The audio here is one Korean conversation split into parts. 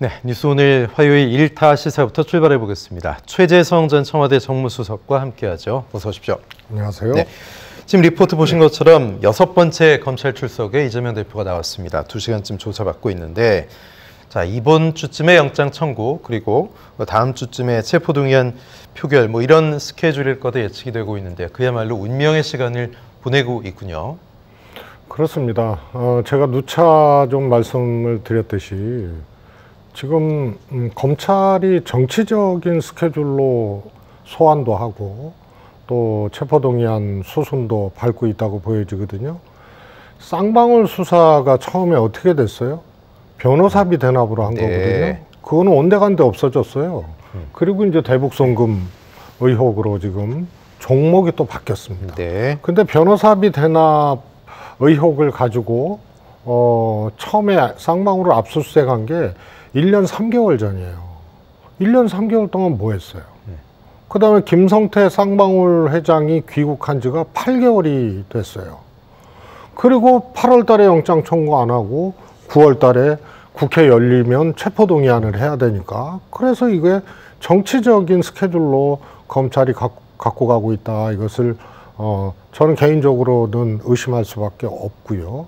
네, 뉴스 오늘 화요일 1타 시사부터 출발해 보겠습니다. 최재성 전 청와대 정무수석과 함께하죠. 어서 오십시오. 안녕하세요. 네, 지금 리포트 보신 것처럼 6번째 검찰 출석에 이재명 대표가 나왔습니다. 2시간쯤 조사받고 있는데, 자, 이번 주쯤에 영장 청구, 그리고 다음 주쯤에 체포동의안 표결, 뭐 이런 스케줄일 거다 예측이 되고 있는데, 그야말로 운명의 시간을 보내고 있군요. 그렇습니다. 제가 누차 좀 말씀을 드렸듯이 지금 검찰이 정치적인 스케줄로 소환도 하고 또 체포동의안 수순도 밟고 있다고 보여지거든요. 쌍방울 수사가 처음에 어떻게 됐어요? 변호사비 대납으로 한 거거든요. 그거는 온데간데 없어졌어요. 그리고 이제 대북송금 의혹으로 지금 종목이 또 바뀌었습니다. 근데 변호사비 대납 의혹을 가지고 처음에 쌍방울을 압수수색한 게 1년 3개월 전이에요. 1년 3개월 동안 뭐 했어요? 그 다음에 김성태 쌍방울 회장이 귀국한 지가 8개월이 됐어요. 그리고 8월 달에 영장 청구 안 하고 9월 달에 국회 열리면 체포동의안을 해야 되니까, 그래서 이게 정치적인 스케줄로 검찰이 갖고 가고 있다. 이것을 저는 개인적으로는 의심할 수밖에 없고요.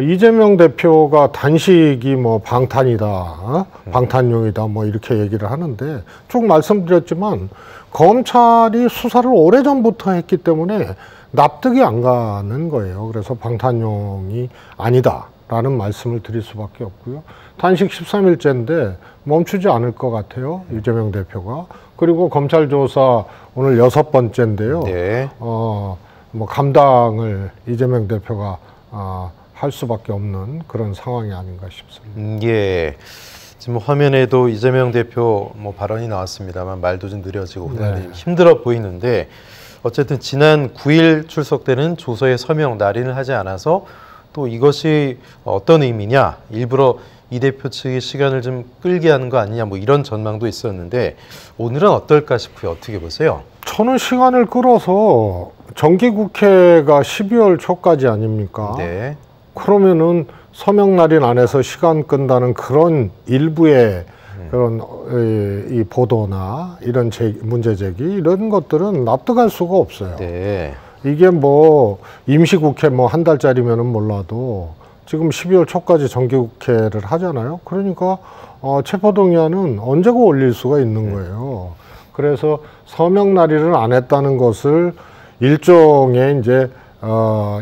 이재명 대표가 단식이 뭐 방탄이다, 방탄용이다, 뭐 이렇게 얘기를 하는데, 쭉 말씀드렸지만 검찰이 수사를 오래전부터 했기 때문에 납득이 안 가는 거예요. 그래서 방탄용이 아니다라는 말씀을 드릴 수밖에 없고요. 단식 13일째인데 멈추지 않을 것 같아요, 이재명 대표가. 그리고 검찰 조사 오늘 6번째인데요. 뭐 감당을 이재명 대표가 할 수밖에 없는 그런 상황이 아닌가 싶습니다. 예. 지금 화면에도 이재명 대표 뭐 발언이 나왔습니다만 말도 좀 느려지고 좀 힘들어 보이는데, 어쨌든 지난 9일 출석되는 조서의 서명 날인을 하지 않아서 또 이것이 어떤 의미냐, 일부러 이 대표 측이 시간을 좀 끌게 하는 거 아니냐, 뭐 이런 전망도 있었는데 오늘은 어떨까 싶고요. 어떻게 보세요? 저는 시간을 끌어서 정기국회가 12월 초까지 아닙니까? 그러면은 서명 날인 안에서 시간 끈다는 그런 일부의 그런 이 보도나 이런 문제 제기, 이런 것들은 납득할 수가 없어요. 이게 뭐 임시국회 뭐 한 달짜리면은 몰라도 지금 12월 초까지 정기국회를 하잖아요. 그러니까 체포동의안은 언제고 올릴 수가 있는 거예요. 그래서 서명 날인을 안 했다는 것을 일종의 이제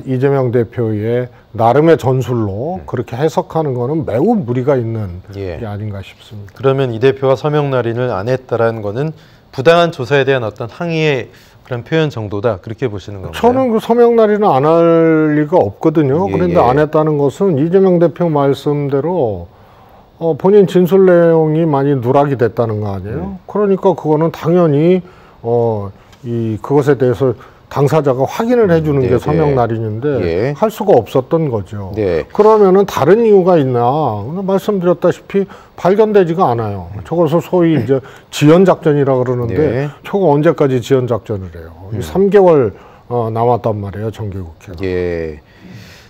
이재명 대표의 나름의 전술로 그렇게 해석하는 거는 매우 무리가 있는 게 아닌가 싶습니다. 그러면 이 대표가 서명 날인을 안 했다라는 거는 부당한 조사에 대한 어떤 항의의 그런 표현 정도다, 그렇게 보시는 건가요? 저는 그 서명 날인은 안 할 리가 없거든요. 그런데 안 했다는 것은 이재명 대표 말씀대로 본인 진술 내용이 많이 누락이 됐다는 거 아니에요? 그러니까 그거는 당연히 그것에 대해서 당사자가 확인을 해주는 게 서명 날인인데 할 수가 없었던 거죠. 그러면은 다른 이유가 있나? 말씀드렸다시피 발견되지가 않아요. 저것을 소위 이제 지연 작전이라 그러는데 저거 언제까지 지연 작전을 해요? 3개월 남았단 말이에요, 정기국회가.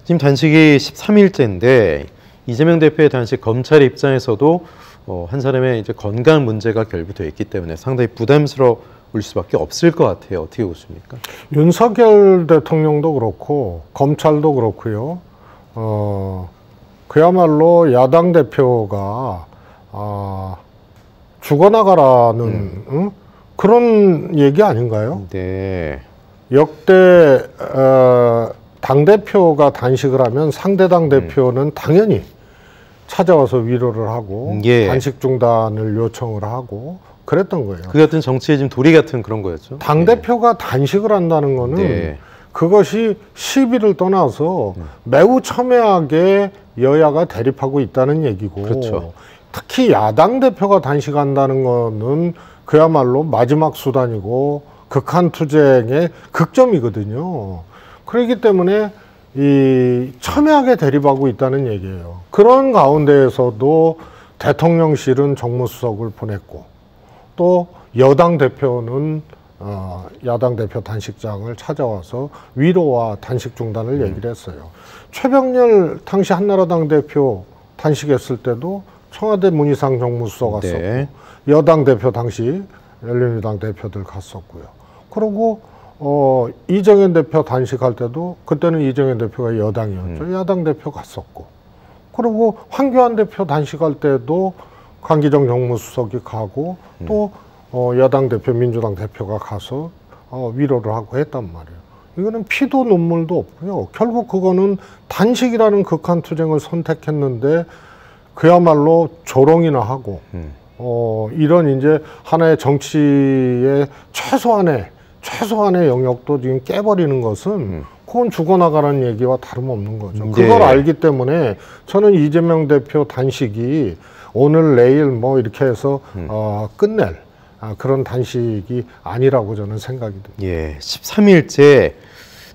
지금 단식이 13일째인데 이재명 대표의 단식, 검찰 입장에서도 한 사람의 이제 건강 문제가 결부되어 있기 때문에 상당히 부담스러울 수밖에 없을 것 같아요. 어떻게 보십니까? 윤석열 대통령도 그렇고 검찰도 그렇고요. 그야말로 야당 대표가 죽어나가라는 그런 얘기 아닌가요? 역대 당대표가 단식을 하면 상대 당대표는 당연히 찾아와서 위로를 하고 단식 중단을 요청을 하고 그랬던 거예요. 그 같은 정치의 지금 도리 같은 그런 거였죠. 당대표가 단식을 한다는 거는 그것이 시비를 떠나서 매우 첨예하게 여야가 대립하고 있다는 얘기고, 특히 야당 대표가 단식한다는 거는 그야말로 마지막 수단이고 극한 투쟁의 극점이거든요. 그렇기 때문에 이 첨예하게 대립하고 있다는 얘기예요. 그런 가운데에서도 대통령실은 정무수석을 보냈고, 또 여당 대표는 야당 대표 단식장을 찾아와서 위로와 단식 중단을 얘기를 했어요. 최병렬 당시 한나라당 대표 단식했을 때도 청와대 문희상 정무수석 갔었고 네. 여당 대표 당시 열린우리당 대표들 갔었고요. 그리고 이정현 대표 단식할 때도 그때는 이정현 대표가 여당이었죠. 야당 대표 갔었고 그리고 황교안 대표 단식할 때도 강기정 정무수석이 가고 또 여당 대표 민주당 대표가 가서 위로를 하고 했단 말이에요. 이거는 피도 눈물도 없고요. 결국 그거는 단식이라는 극한 투쟁을 선택했는데 그야말로 조롱이나 하고 이런 이제 하나의 정치의 최소한의 영역도 지금 깨버리는 것은 그건 죽어나가라는 얘기와 다름없는 거죠. 네. 그걸 알기 때문에 저는 이재명 대표 단식이 오늘 내일 뭐 이렇게 해서 끝낼 그런 단식이 아니라고 저는 생각이 듭니다. 예, 13일째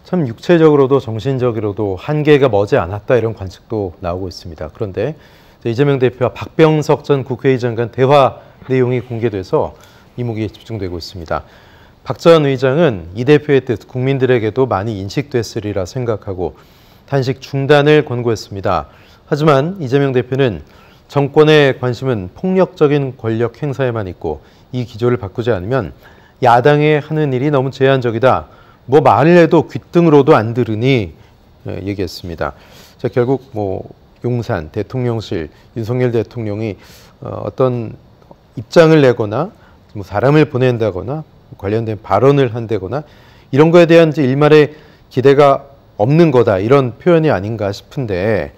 참 육체적으로도 정신적으로도 한계가 머지 않았다 이런 관측도 나오고 있습니다. 그런데 이재명 대표와 박병석 전 국회의장 간 대화 내용이 공개돼서 이목이 집중되고 있습니다. 박 전 의장은 이 대표의 뜻 국민들에게도 많이 인식됐으리라 생각하고 단식 중단을 권고했습니다. 하지만 이재명 대표는 정권의 관심은 폭력적인 권력 행사에만 있고 이 기조를 바꾸지 않으면 야당에 하는 일이 너무 제한적이다. 뭐 말을 해도 귓등으로도 안 들으니 얘기했습니다. 자, 결국 뭐 용산 대통령실 윤석열 대통령이 어떤 입장을 내거나 뭐 사람을 보낸다거나 관련된 발언을 한다거나 이런 거에 대한 이제 일말의 기대가 없는 거다 이런 표현이 아닌가 싶은데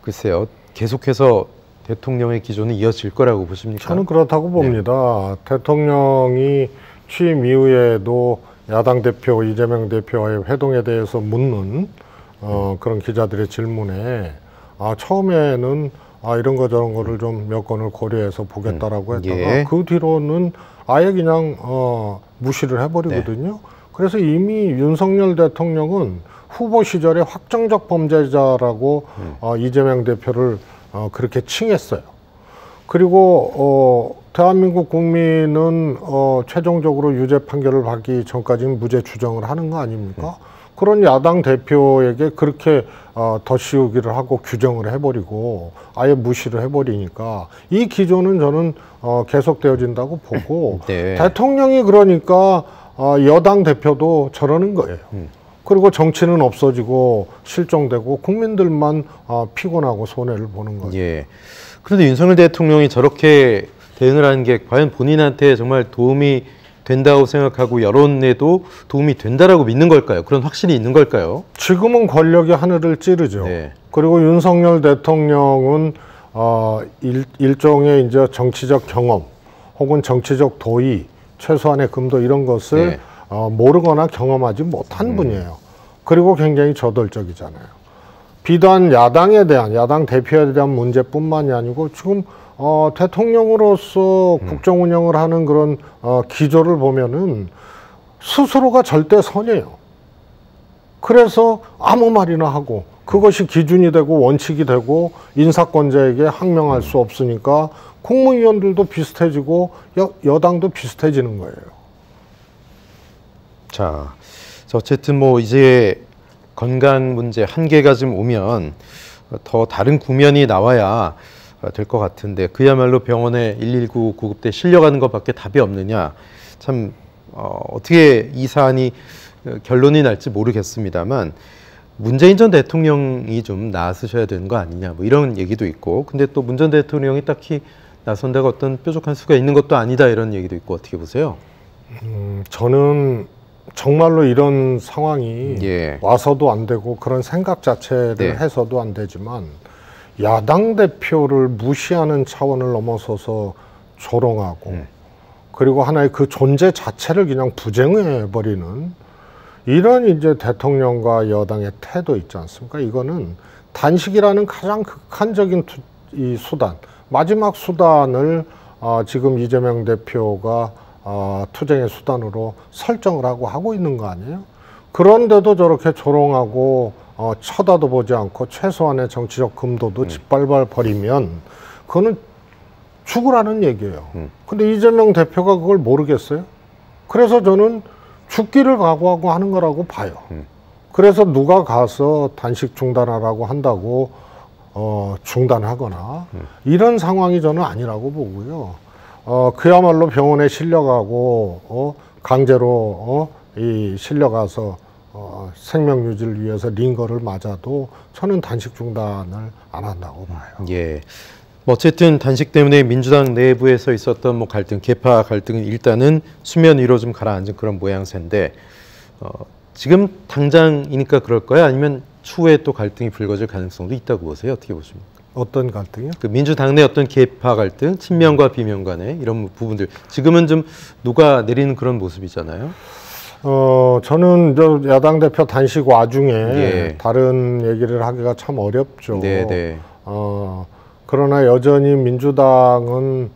글쎄요 계속해서 대통령의 기조는 이어질 거라고 보십니까? 저는 그렇다고 봅니다. 네. 대통령이 취임 이후에도 야당 대표 이재명 대표와의 회동에 대해서 묻는 그런 기자들의 질문에 처음에는 이런 거 저런 거를 좀 몇 건을 고려해서 보겠다라고 했다가 예. 그 뒤로는 아예 그냥 무시를 해버리거든요. 네. 그래서 이미 윤석열 대통령은 후보 시절에 확정적 범죄자라고 이재명 대표를 그렇게 칭했어요. 그리고 대한민국 국민은 최종적으로 유죄 판결을 받기 전까지는 무죄 추정을 하는 거 아닙니까? 그런 야당 대표에게 그렇게 덧씌우기를 하고 규정을 해버리고 아예 무시를 해버리니까 이 기조는 저는 계속되어진다고 보고 네. 대통령이 그러니까 여당 대표도 저러는 거예요. 그리고 정치는 없어지고 실종되고 국민들만 피곤하고 손해를 보는 거죠. 예. 그런데 윤석열 대통령이 저렇게 대응을 하는 게 과연 본인한테 정말 도움이 된다고 생각하고 여론에도 도움이 된다라고 믿는 걸까요? 그런 확신이 있는 걸까요? 지금은 권력이 하늘을 찌르죠. 네. 그리고 윤석열 대통령은 일종의 이제 정치적 경험 혹은 정치적 도의, 최소한의 금도 이런 것을 네. 모르거나 경험하지 못한 분이에요. 그리고 굉장히 저돌적이잖아요. 비단 야당에 대한, 야당 대표에 대한 문제뿐만이 아니고 지금 대통령으로서 국정 운영을 하는 그런 기조를 보면은 스스로가 절대 선이에요. 그래서 아무 말이나 하고 그것이 기준이 되고 원칙이 되고 인사권자에게 항명할 수 없으니까 국무위원들도 비슷해지고 여당도 비슷해지는 거예요. 자, 어쨌든 뭐 이제 건강 문제 한계가 좀 오면 더 다른 국면이 나와야 될 것 같은데 그야말로 병원에 119 구급대 실려가는 것밖에 답이 없느냐. 참 어떻게 이 사안이 결론이 날지 모르겠습니다만 문재인 전 대통령이 좀 나서셔야 되는 거 아니냐 뭐 이런 얘기도 있고 근데 또 문 전 대통령이 딱히 나선다가 어떤 뾰족한 수가 있는 것도 아니다 이런 얘기도 있고 어떻게 보세요? 저는 정말로 이런 상황이 예. 와서도 안 되고 그런 생각 자체를 네. 해서도 안 되지만 야당 대표를 무시하는 차원을 넘어서서 조롱하고 그리고 하나의 그 존재 자체를 그냥 부정해버리는 이런 이제 대통령과 여당의 태도 있지 않습니까? 이거는 단식이라는 가장 극한적인 이 수단, 마지막 수단을 지금 이재명 대표가 투쟁의 수단으로 설정을 하고 있는 거 아니에요? 그런데도 저렇게 조롱하고 쳐다도 보지 않고 최소한의 정치적 금도도 짓밟아 버리면 그거는 죽으라는 얘기예요. 근데 이재명 대표가 그걸 모르겠어요? 그래서 저는 죽기를 각오하고 하는 거라고 봐요. 그래서 누가 가서 단식 중단하라고 한다고 중단하거나 이런 상황이 저는 아니라고 보고요. 그야말로 병원에 실려가고 강제로 실려가서 생명 유지를 위해서 링거를 맞아도 저는 단식 중단을 안 한다고 봐요. 예. 어쨌든 단식 때문에 민주당 내부에서 있었던 뭐 갈등, 계파 갈등은 일단은 수면 위로 좀 가라앉은 그런 모양새인데 지금 당장이니까 그럴까요? 아니면 추후에 또 갈등이 불거질 가능성도 있다고 보세요? 어떻게 보십니까? 어떤 갈등이요? 그 민주당 내 어떤 계파 갈등, 친명과 비명 간의 이런 부분들 지금은 좀 녹아내리는 그런 모습이잖아요. 저는 저 야당 대표 단식 와중에 예. 다른 얘기를 하기가 참 어렵죠. 네네. 그러나 여전히 민주당은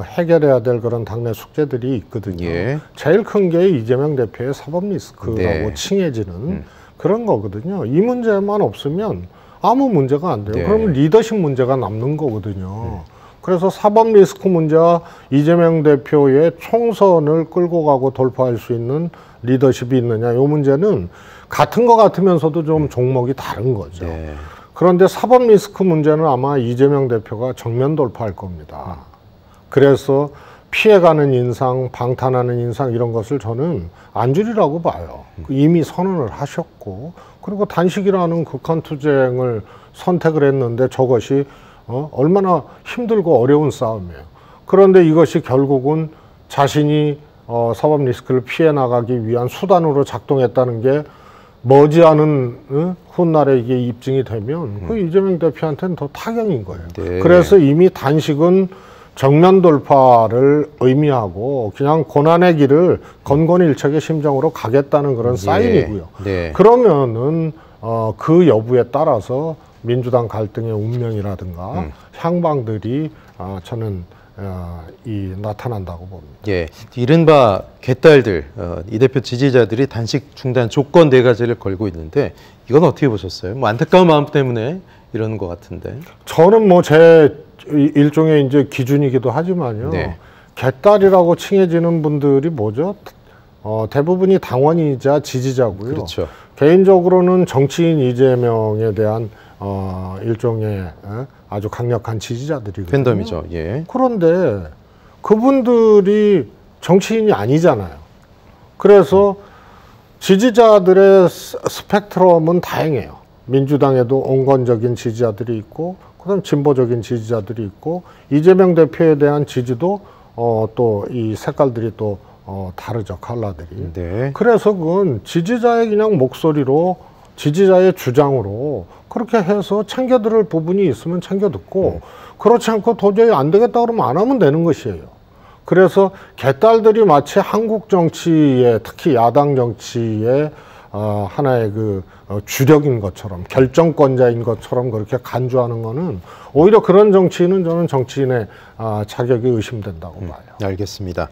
해결해야 될 그런 당내 숙제들이 있거든요. 예. 제일 큰 게 이재명 대표의 사법 리스크라고 네. 칭해지는 그런 거거든요. 이 문제만 없으면 아무 문제가 안 돼요. 네. 그러면 리더십 문제가 남는 거거든요. 그래서 사법 리스크 문제와 이재명 대표의 총선을 끌고 가고 돌파할 수 있는 리더십이 있느냐, 이 문제는 같은 것 같으면서도 좀 종목이 다른 거죠. 네. 그런데 사법 리스크 문제는 아마 이재명 대표가 정면 돌파할 겁니다. 그래서 피해가는 인상, 방탄하는 인상 이런 것을 저는 안 줄이라고 봐요. 이미 선언을 하셨고, 그리고 단식이라는 극한투쟁을 선택을 했는데 저것이 얼마나 힘들고 어려운 싸움이에요. 그런데 이것이 결국은 자신이 사법 리스크를 피해 나가기 위한 수단으로 작동했다는 게 머지않은 훗날에 이게 입증이 되면 그 이재명 대표한테는 더 타격인 거예요. 네. 그래서 이미 단식은 정면 돌파를 의미하고 그냥 고난의 길을 건건일척의 심정으로 가겠다는 그런 사인이고요. 네. 그러면은 그 여부에 따라서 민주당 갈등의 운명이라든가 향방들이 저는 나타난다고 봅니다. 예, 이른바 개딸들, 이 대표 지지자들이 단식 중단 조건 4가지를 걸고 있는데 이건 어떻게 보셨어요? 뭐 안타까운 마음 때문에 이러는 것 같은데. 저는 뭐 제 일종의 이제 기준이기도 하지만요. 네. 개딸이라고 칭해지는 분들이 뭐죠? 대부분이 당원이자 지지자고요. 그렇죠. 개인적으로는 정치인 이재명에 대한 일종의 아주 강력한 지지자들이거든요. 팬덤이죠. 예. 그런데 그분들이 정치인이 아니잖아요. 그래서 지지자들의 스펙트럼은 다양해요. 민주당에도 온건적인 지지자들이 있고, 그다음 진보적인 지지자들이 있고, 이재명 대표에 대한 지지도 또 이 색깔들이 또 다르죠, 컬러들이. 네. 그래서 그건 지지자의 그냥 목소리로, 지지자의 주장으로 그렇게 해서 챙겨들을 부분이 있으면 챙겨 듣고, 그렇지 않고 도저히 안 되겠다 그러면 안 하면 되는 것이에요. 그래서 개딸들이 마치 한국 정치에, 특히 야당 정치에 하나의 그 주력인 것처럼, 결정권자인 것처럼 그렇게 간주하는 거는 오히려 그런 정치인은 저는 정치인의 자격이 의심된다고 봐요. 알겠습니다.